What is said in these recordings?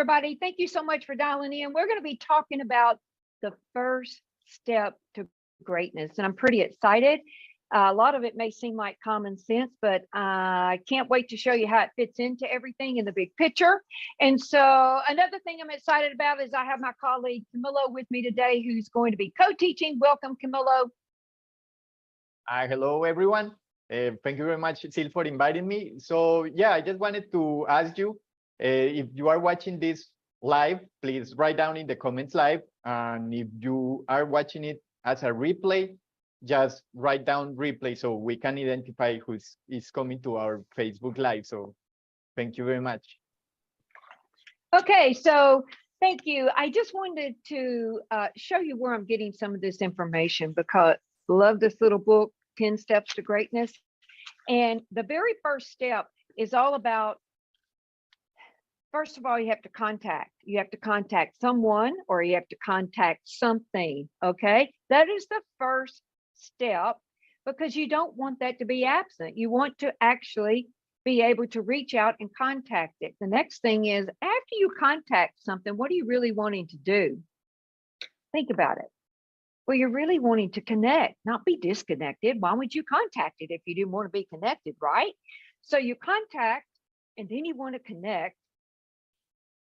everybody. Thank you so much for dialing in. We're going to be talking about the first step to greatness, and I'm pretty excited. A lot of it may seem like common sense, but I can't wait to show you how it fits into everything in the big picture. And so another thing I'm excited about is I have my colleague Camilo with me today, who's going to be co-teaching. Welcome, Camilo. Hello, everyone. Thank you very much, Sil, for inviting me. So yeah, I just wanted to ask you, if you are watching this live, please write down in the comments live. And if you are watching it as a replay, just write down replay so we can identify who is coming to our Facebook Live. So thank you very much. Okay, so thank you. I just wanted to show you where I'm getting some of this information because I love this little book, 10 Steps to Greatness. And the very first step is all about, first of all, you have to contact. You have to contact someone or you have to contact something, okay? That is the first step because you don't want that to be absent. You want to actually be able to reach out and contact it. The next thing is, after you contact something, what are you really wanting to do? Think about it. Well, you're really wanting to connect, not be disconnected. Why would you contact it if you didn't want to be connected, right? So you contact, and then you want to connect,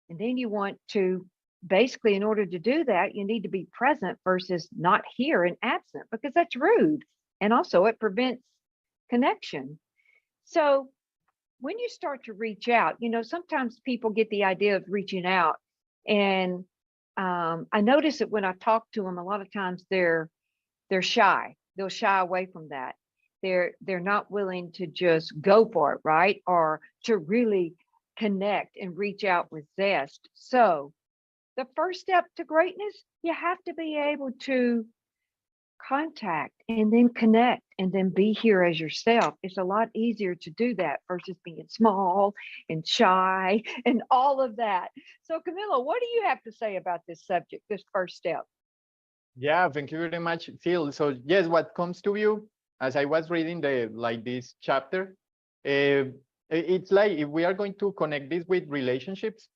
and then you want to, basically, in order to do that, you need to be present versus not here and absent, because that's rude. And also it prevents connection. So when you start to reach out, you know, sometimes people get the idea of reaching out, and I notice that when I talk to them, a lot of times they're shy. They'll shy away from that. They're not willing to just go for it, right? Or to really connect and reach out with zest. So the first step to greatness, you have to be able to contact and then connect and then be here as yourself. It's a lot easier to do that versus being small and shy and all of that. So Camilo, what do you have to say about this subject, this first step? Yeah, thank you very much, Sil. So yes, what comes to you as I was reading this chapter, it's like if we are going to connect this with relationships,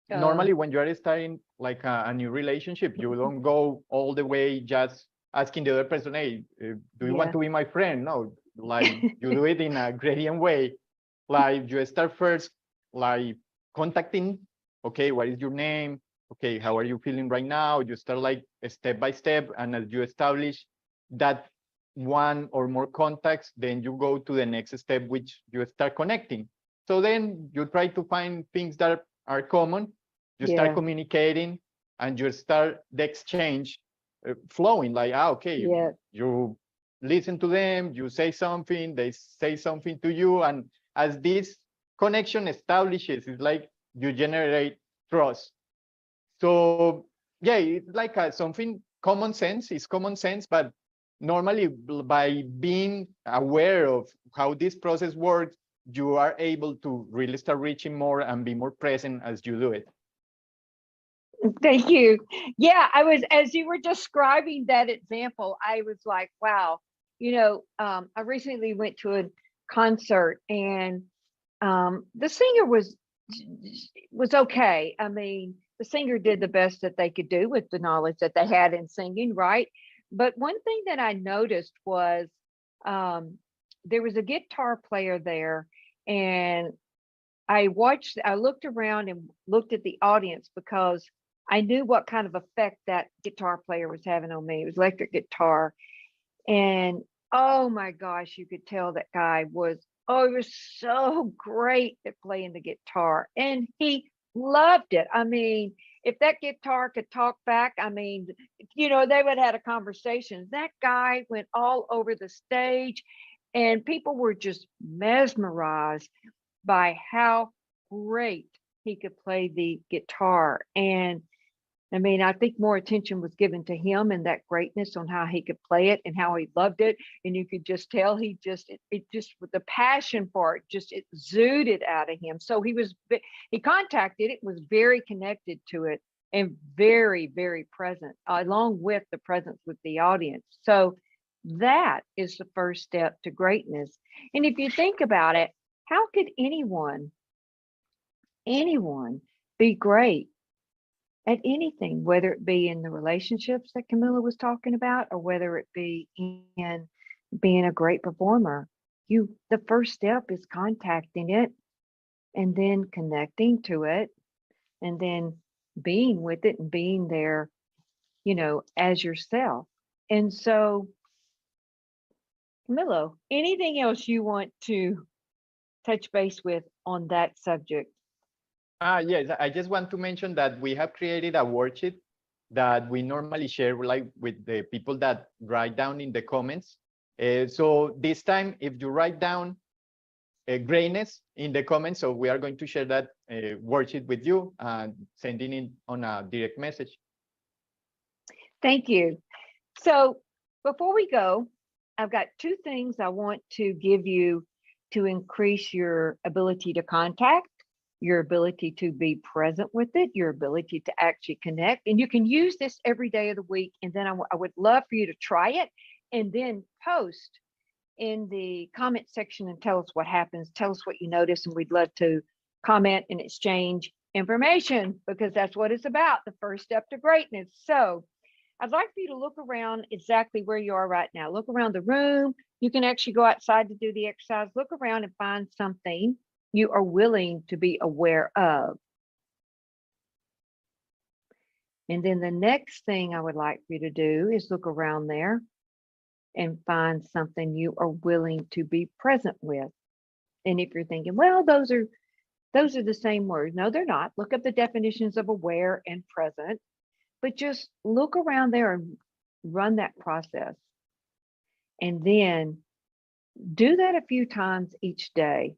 normally when you are starting like a new relationship, you don't go all the way just asking the other person, hey, do you want to be my friend? No, like you do it in a gradient way. Like you start first, like contacting, okay, what is your name? Okay, how are you feeling right now? You start like step by step. And as you establish that one or more contacts, then you go to the next step, which you start connecting. So then you try to find things that are common. You start communicating and you start the exchange flowing like, okay, you listen to them, you say something, they say something to you. And as this connection establishes, it's like you generate trust. So yeah, it's like something common sense. It's common sense, but normally by being aware of how this process works, you are able to really start reaching more and be more present as you do it. Thank you. Yeah, I was, as you were describing that example, I was like, wow, you know, I recently went to a concert and the singer was okay. I mean, the singer did the best that they could do with the knowledge that they had in singing, right? But one thing that I noticed was there was a guitar player there, and I looked around and looked at the audience because I knew what kind of effect that guitar player was having on me. It was electric guitar. And oh my gosh, you could tell that guy was, oh, he was so great at playing the guitar. And he loved it. I mean, if that guitar could talk back, I mean, you know, they would have had a conversation. That guy went all over the stage and people were just mesmerized by how great he could play the guitar. And I mean, I think more attention was given to him and that greatness on how he could play it and how he loved it. And you could just tell it just with the passion for it, just it exuded out of him. So he contacted it, was very connected to it and very, very present, along with the presence with the audience. So that is the first step to greatness. And if you think about it, how could anyone be great at anything, whether it be in the relationships that Camilla was talking about, or whether it be in being a great performer. The first step is contacting it and then connecting to it and then being with it and being there, as yourself. And so, Camilo, anything else you want to touch base with on that subject? Yes, I just want to mention that we have created a worksheet that we normally share like with the people that write down in the comments. So this time, if you write down greatness in the comments, so we are going to share that worksheet with you and sending it on a direct message. Thank you. So before we go, I've got two things I want to give you to increase your ability to contact, your ability to be present with it, your ability to actually connect. And you can use this every day of the week. And then I would love for you to try it and then post in the comment section and tell us what happens. Tell us what you notice. And we'd love to comment and exchange information, because that's what it's about, the first step to greatness. So I'd like for you to look around exactly where you are right now. Look around the room. You can actually go outside to do the exercise. Look around and find something you are willing to be aware of. And then the next thing I would like for you to do is look around there and find something you are willing to be present with. And if you're thinking, well, those are the same words. No, they're not. Look up the definitions of aware and present, but just look around there and run that process. And then do that a few times each day.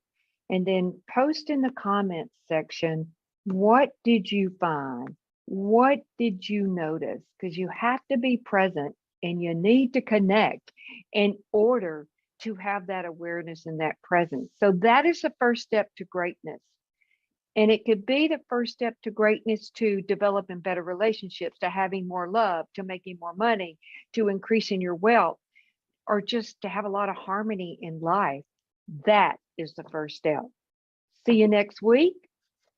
And then post in the comments section, what did you find? What did you notice? Because you have to be present and you need to connect in order to have that awareness and that presence. So that is the first step to greatness. And it could be the first step to greatness, to developing better relationships, to having more love, to making more money, to increasing your wealth, or just to have a lot of harmony in life. That is the first step. See you next week.